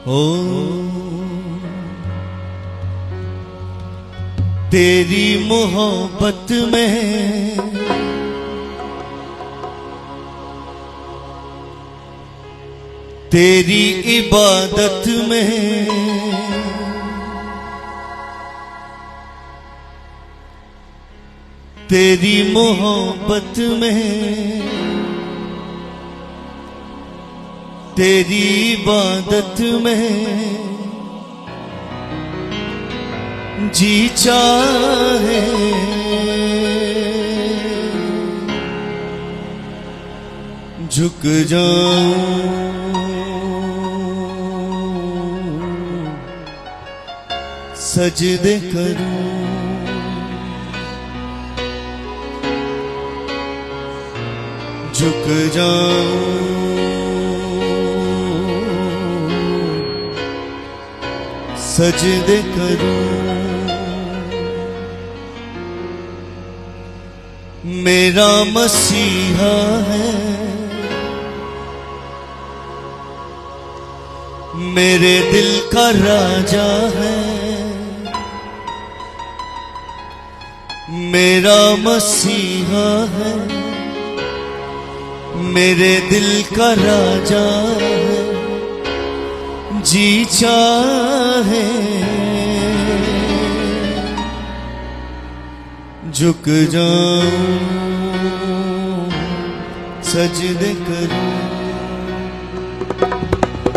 ओ तेरी मोहब्बत में तेरी इबादत में तेरी मोहब्बत में तेरी इबादत में जी चाहे झुक जाऊं सजदे करूं झुक जाऊं सजदे करूं मेरा मसीहा है मेरे दिल का राजा है मेरा मसीहा है मेरे दिल का राजा है जी चाहे झुक जाऊं सजदे करूं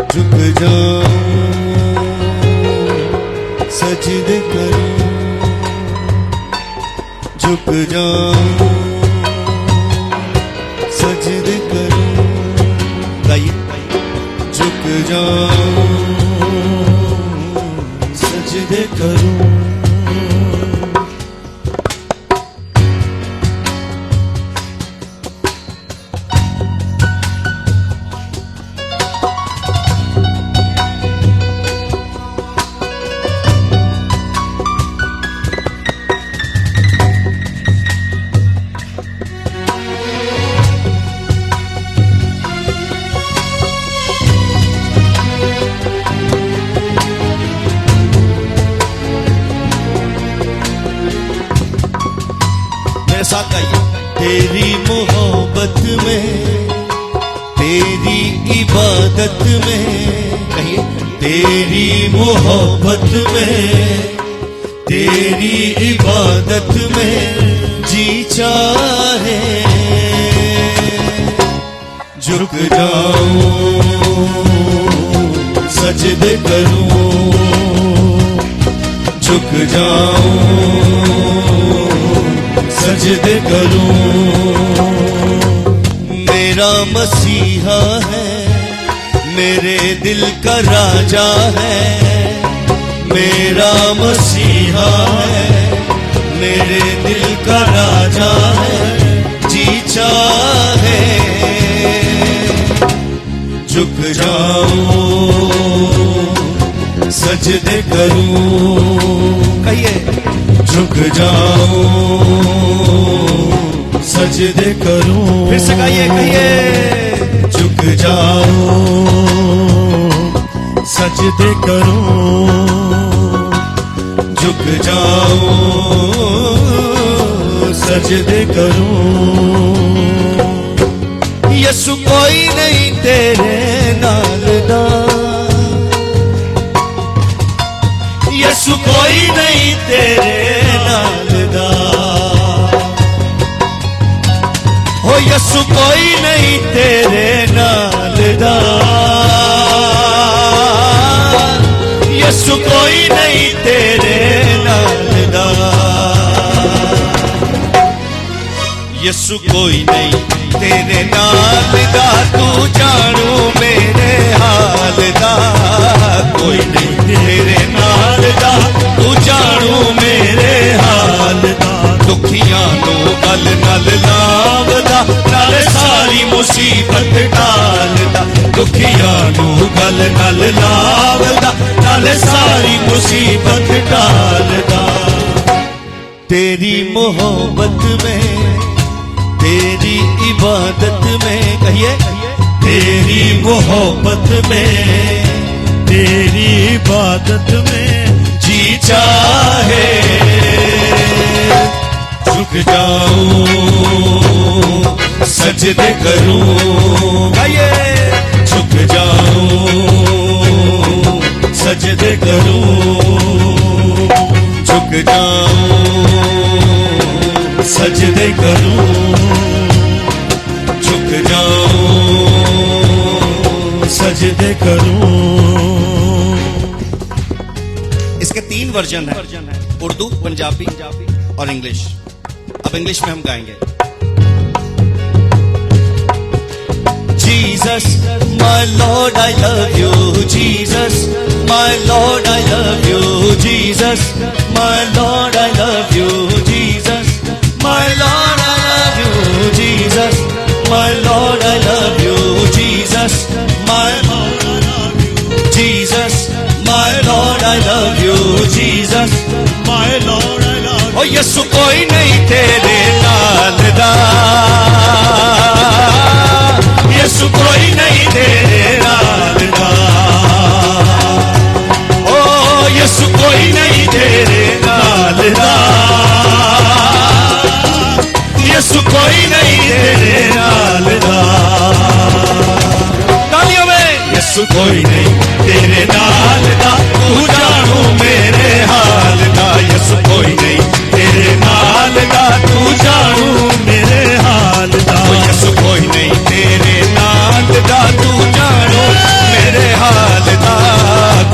झुक जाऊं सजदे करूं झुक जाऊं सजदे करूं गाइए झुक जाऊं सजदे करूं तेरी मोहब्बत में तेरी इबादत में कहिए तेरी मोहब्बत में तेरी इबादत में जी चाहे झुक जाऊं सजदे करूं झुक जाऊं सजदे करूं मेरा मसीहा है मेरे दिल का राजा है मेरा मसीहा है मेरे दिल का राजा है जी चाहे झुक जाऊं सजदे करूं कहिए झुक जाऊं सजदे करूं फिर से कहिए झुक जाऊं सजदे करूं झुक जाऊं सजदे करूं यसु कोई नहीं तेरे नाल दा यसु कोई नहीं तेरे नाल दा हो यसु कोई नहीं तेरे नाल दा यसु कोई नहीं तेरे नाल दा यसु कोई नहीं तेरे नाल दा तू जानू मेरे हाल दा कोई नहीं तेरे नाल दा तू जानू मेरे हाल दा दुखियां नू गल नल लावदा नाले सारी मुसीबत टालदा दुखियां नू गल नल लावदा नाले सारी मुसीबत टालदा तेरी मोहब्बत में तेरी इबादत में कहिए तेरी मोहब्बत में तेरी इबादत में जी चाहे झुक जाऊं सजदे करूं गाइए झुक जाऊं सजदे करूं झुक जाऊं सजदे करूं झुक जाऊं सजदे करूं। इसके 3 वर्जन है, उर्दू, पंजाबी और इंग्लिश। अब इंग्लिश में हम गाएंगे। Jesus, my Lord, I love you. Jesus, my Lord, I love you. Jesus, my Lord, I love you. Jesus, my Lord, I love you. Jesus, my Lord, I love you. Jesus, my Lord, I love you. Jesus, my Lord, I love you. Jesus, My Lord, I love you. ओ यसु कोई नहीं तेरे नाल दा, यसु कोई नहीं तेरे नाल दा, ओ यसु कोई नहीं तेरे नाल दा, यसु कोई नहीं तेरे नाल दा। तालियों में यसु कोई नहीं तेरे नाल दा, तू जानू मेरे हाल दा, यसु कोई नहीं तेरे नाल दा, तू जानू मेरे हाल दा, यसु कोई नहीं तेरे नाल दा, तू जानू मेरे हाल दा,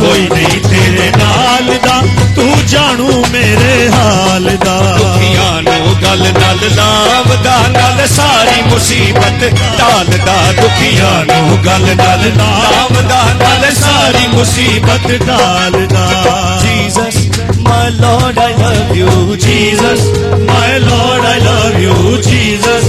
कोई नहीं तेरे नाल दा, तू जानू मेरे हाल दा। दुखियां नू गल नाल लावदा, नाल सारी मुसीबत टालदा, दुखियां नू गल नाल लावदा, नाल सारी मुसीबत डालदा। Jesus, my Lord, I love you. Jesus, My Lord, I love you, Jesus.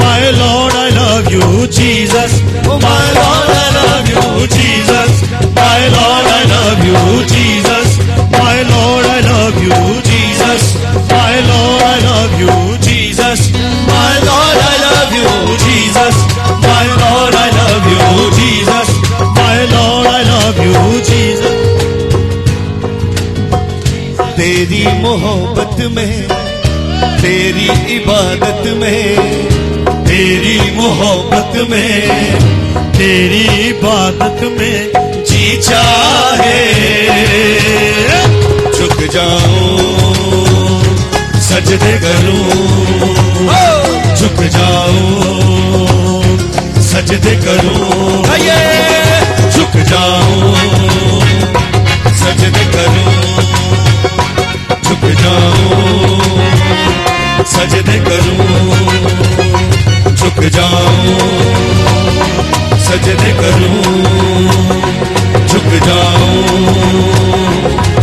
My Lord, I love you, Jesus. oh my Lord, I love you. Jesus. My Lord, I love you, Jesus. My Lord, I love you, Jesus. My Lord, I love you, Jesus, my Lord, I love you. Jesus, my Lord, I love you. Jesus, My Lord, I love you, Jesus. तेरी मोहब्बत में, तेरी इबादत में, तेरी मोहब्बत में तेरी इबादत में जी चाहे झुक जाऊं सजदे करूं, झुक जाऊं सजदे करूं, झुक जाऊं सजदे करूं, झुक जाऊं सजदे करूं, झुक जाऊं सजदे करूं, झुक जाऊं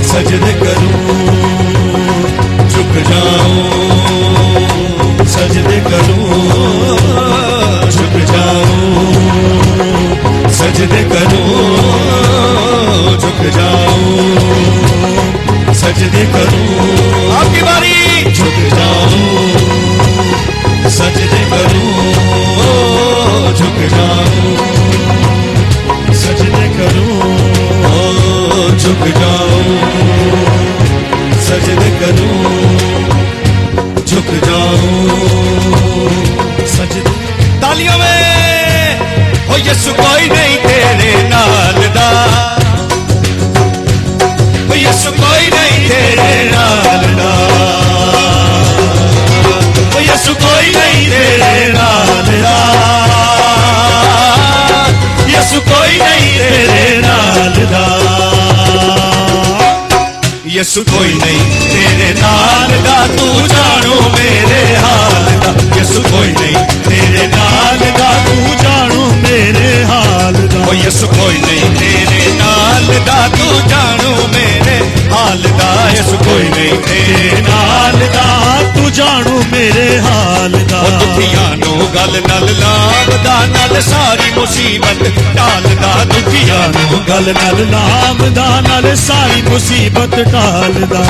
सजदे करूं, झुक जाऊं सजदे करूं, झुक जाऊं सजदे करूं, झुक जाऊं सजदे करूं। आपकी बारी। झुक जाऊं सजदे करूं, झुक जाऊं सजदे करूं, झुक जाऊं सजदे करूं, झुक जाऊं सजदे। तालियों में ओ यसु कोई नहीं तेरे नाल दा, ओ यसु कोई नहीं तेरे नाल दा, ओ यसु कोई नहीं तेरे नाल दा, यसु कोई नहीं तेरे नाल दा, यसु कोई नहीं तेरे नाल दा, तू जानू मेरे हाल दा, यसु कोई नहीं तेरे नाल दा, तू जानू मेरे हाल दा। ओ यसु कोई नहीं तेरे नाल दा, तू जानू मेरे हाल दा, यसु कोई नहीं तेरे नाल दा, तू जानू मेरे हाल दा। ओ दुखियां नू गल नाल लावदा, नाल सारी मुसीबत टालदा, दुखियां नू गल नाल लावदा, नाल सारी मुसीबत टालदा।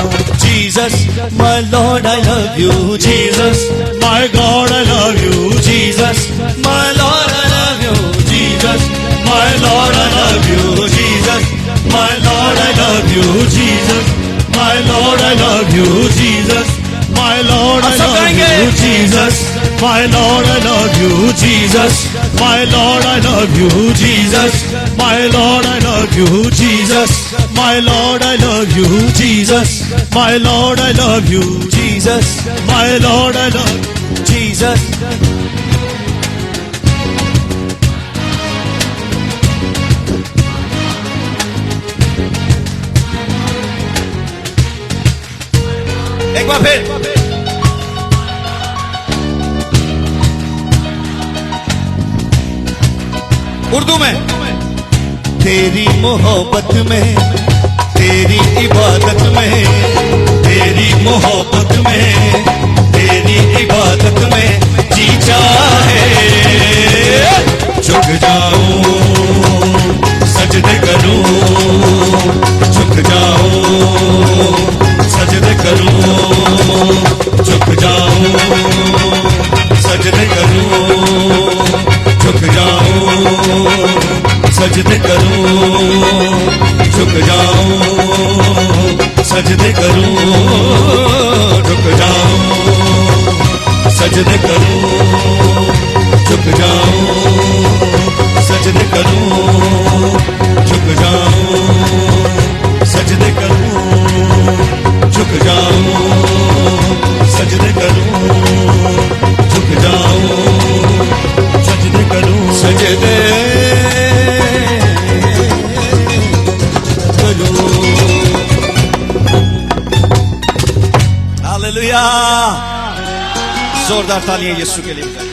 Jesus, my Lord, I love you. Jesus, My God, I love you, Jesus, my Lord, I love you. Jesus, my Lord, I love you. Jesus, my My Lord, I love you, Jesus. My Lord, I love you, Jesus. My Lord, I love you, Jesus. My Lord, I love you, Jesus. My Lord, I love you, Jesus, my Lord, I love you. Jesus. एक बार फिर उर्दू में। तेरी मोहब्बत में, तेरी इबादत में, तेरी मोहब्बत में, तेरी इबादत में जी चाहे झुक जाऊं, सजदे करूं, झुक जाऊं, सजदे करूं, झुक जाऊं, सजदे करूं, झुक जाऊं, सजदे करूं, झुक जाऊं, सजदे करूं, झुक जाऊं, सजदे करूं, झुक जाऊं, सजदे करूं, झुक जाऊं, सजदे करूं, झुक जाऊं, सजदे करूं, झुक जाऊं, सजदे करूं, सजदे करूं। हालेलुया, जोरदार तालियां यीशु के लिए।